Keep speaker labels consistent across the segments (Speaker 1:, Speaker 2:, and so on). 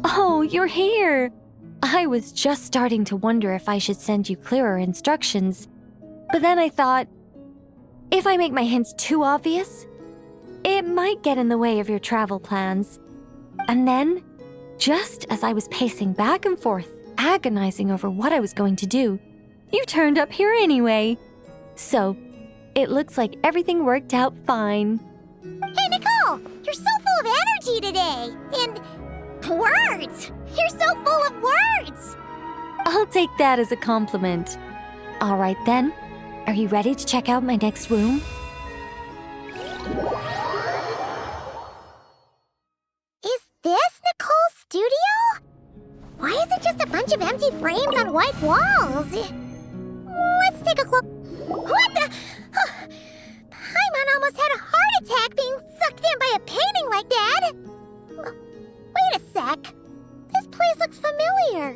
Speaker 1: Oh, you're here! I was just starting to wonder if I should send you clearer instructions. But then I thought, if I make my hints too obvious, it might get in the way of your travel plans. And then, just as I was pacing back and forth, agonizing over what I was going to do, you turned up here anyway. So, it looks like everything worked out fine.
Speaker 2: Hey, Nicole! You're so full of energy today! And words! You're so full of words!
Speaker 1: I'll take that as a compliment. All right then, are you ready to check out my next room?
Speaker 2: Is this Nicole's studio? Why is it just a bunch of empty frames on white walls? Let's take a look. What the? Paimon almost had a heart attack being sucked in by a painting like that. Wait a sec. This place looks familiar.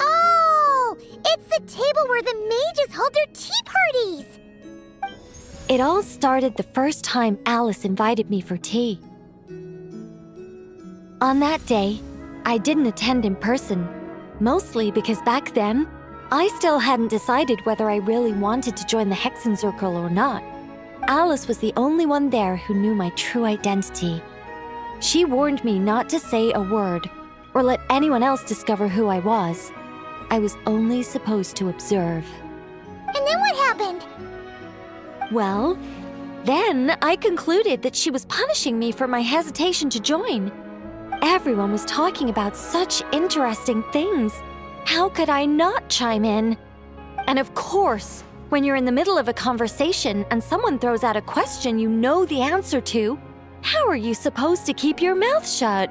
Speaker 2: Oh, it's the table where the mages hold their tea parties.
Speaker 1: It all started the first time Alice invited me for tea. On that day, I didn't attend in person, mostly because back then, I still hadn't decided whether I really wanted to join the Hexenzirkel or not. Alice was the only one there who knew my true identity. She warned me not to say a word or let anyone else discover who I was. I was only supposed to observe.
Speaker 2: And then what happened?
Speaker 1: Well, then I concluded that she was punishing me for my hesitation to join. Everyone was talking about such interesting things. How could I not chime in? And of course, when you're in the middle of a conversation and someone throws out a question you know the answer to, how are you supposed to keep your mouth shut?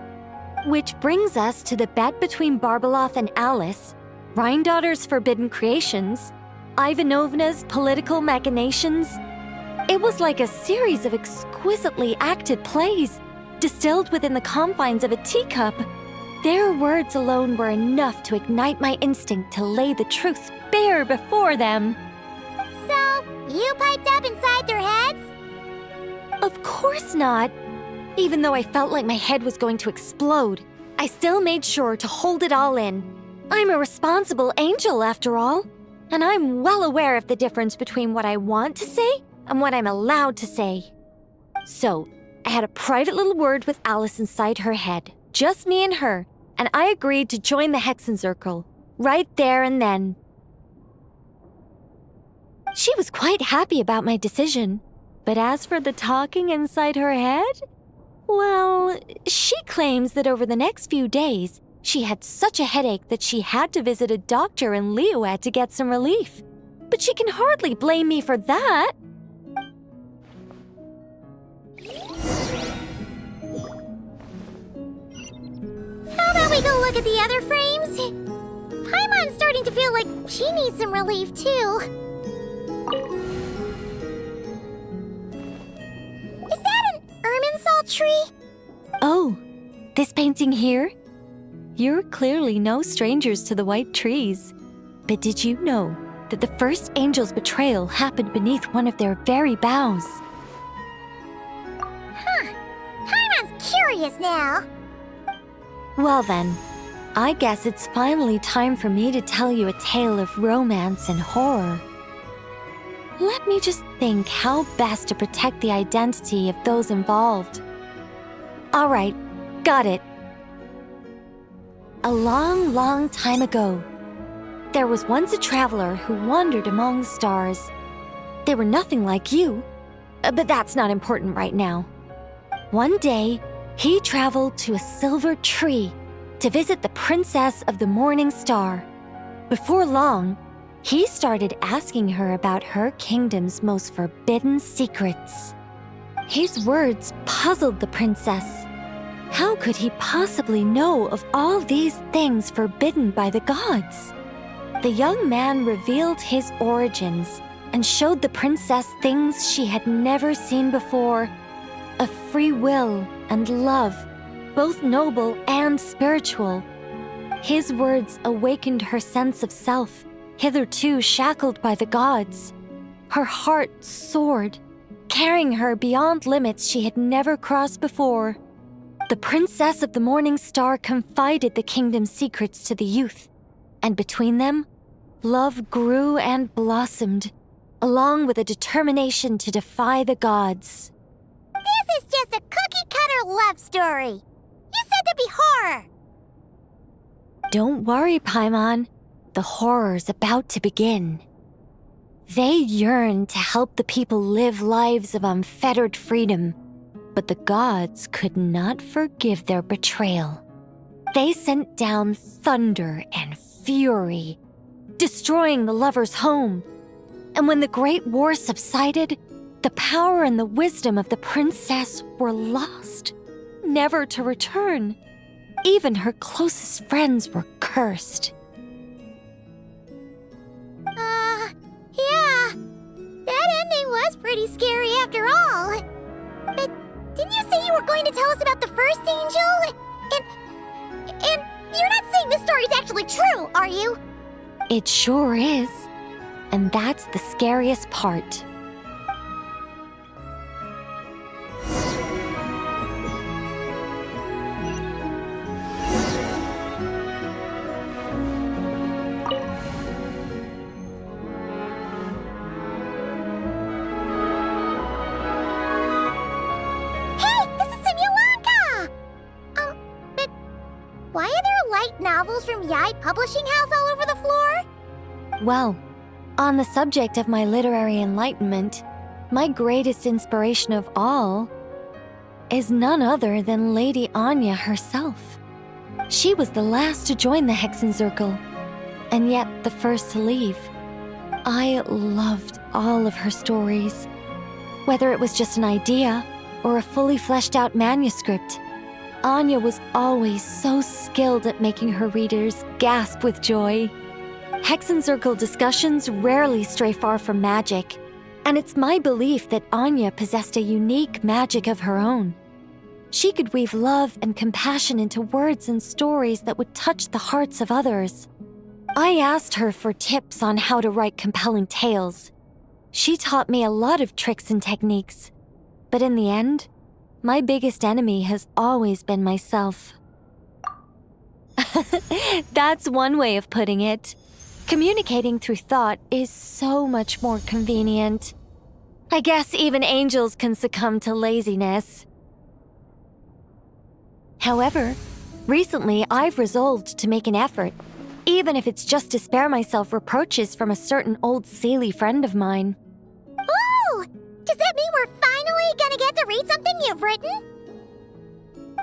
Speaker 1: Which brings us to the bet between Barbeloth and Alice, Rhindaughter's forbidden creations, Ivanovna's political machinations. It was like a series of exquisitely acted plays, distilled within the confines of a teacup. Their words alone were enough to ignite my instinct to lay the truth bare before them.
Speaker 2: So, you piped up inside their heads?
Speaker 1: Of course not. Even though I felt like my head was going to explode, I still made sure to hold it all in. I'm a responsible angel, after all, and I'm well aware of the difference between what I want to say and what I'm allowed to say. So, I had a private little word with Alice inside her head, just me and her, and I agreed to join the Hexenzirkel, right there and then. She was quite happy about my decision, but as for the talking inside her head, well, she claims that over the next few days, she had such a headache that she had to visit a doctor in Liyue to get some relief. But she can hardly blame me for that.
Speaker 2: How about we go look at the other frames? Paimon's starting to feel like she needs some relief, too. Is that an Irminsul tree?
Speaker 1: Oh, this painting here? You're clearly no strangers to the white trees. But did you know that the first angel's betrayal happened beneath one of their very boughs?
Speaker 2: Huh. Paimon's curious now.
Speaker 1: Well then, I guess it's finally time for me to tell you a tale of romance and horror. Let me just think how best to protect the identity of those involved. All right, got it. A long, long time ago, there was once a traveler who wandered among the stars. They were nothing like you, but that's not important right now. One day, he traveled to a silver tree to visit the princess of the morning star. Before long, he started asking her about her kingdom's most forbidden secrets. His words puzzled the princess. How could he possibly know of all these things forbidden by the gods? The young man revealed his origins and showed the princess things she had never seen before. A free will and love, both noble and spiritual. His words awakened her sense of self, hitherto shackled by the gods. Her heart soared, carrying her beyond limits she had never crossed before. The Princess of the Morning Star confided the kingdom's secrets to the youth, and between them, love grew and blossomed, along with a determination to defy the gods.
Speaker 2: This is just a cookie-cutter love story. You said to be horror.
Speaker 1: Don't worry, Paimon. The horror's about to begin. They yearned to help the people live lives of unfettered freedom, but the gods could not forgive their betrayal. They sent down thunder and fury, destroying the lovers' home. And when the Great War subsided, the power and the wisdom of the princess were lost, never to return. Even her closest friends were cursed.
Speaker 2: Yeah. That ending was pretty scary after all. But didn't you say you were going to tell us about the first angel? And you're not saying this story's actually true, are you?
Speaker 1: It sure is. And that's the scariest part.
Speaker 2: Why are there light novels from VII Publishing House all over the floor?
Speaker 1: Well, on the subject of my literary enlightenment, my greatest inspiration of all is none other than Lady Anya herself. She was the last to join the Hexenzirkel, and yet the first to leave. I loved all of her stories, whether it was just an idea or a fully fleshed out manuscript. Anya was always so skilled at making her readers gasp with joy. Hexenzirkel discussions rarely stray far from magic, and it's my belief that Anya possessed a unique magic of her own. She could weave love and compassion into words and stories that would touch the hearts of others. I asked her for tips on how to write compelling tales. She taught me a lot of tricks and techniques, but in the end, my biggest enemy has always been myself. That's one way of putting it. Communicating through thought is so much more convenient. I guess even angels can succumb to laziness. However, recently I've resolved to make an effort, even if it's just to spare myself reproaches from a certain old Seelie friend of mine.
Speaker 2: Oh! Does that mean we're finally gonna get to read something you've written?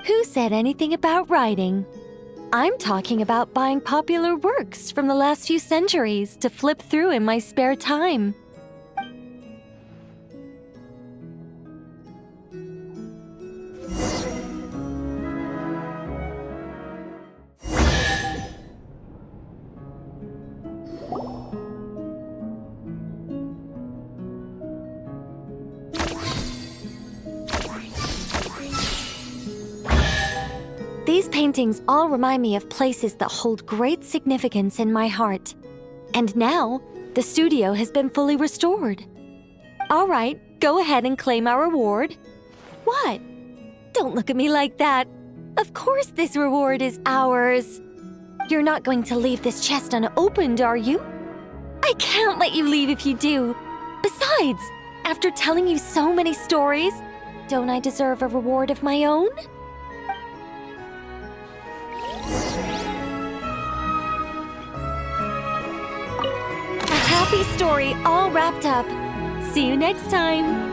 Speaker 1: Who said anything about writing? I'm talking about buying popular works from the last few centuries to flip through in my spare time. These paintings all remind me of places that hold great significance in my heart. And now, the studio has been fully restored. All right, go ahead and claim our reward. What? Don't look at me like that. Of course this reward is ours. You're not going to leave this chest unopened, are you? I can't let you leave if you do. Besides, after telling you so many stories, don't I deserve a reward of my own? A happy story all wrapped up. See you next time.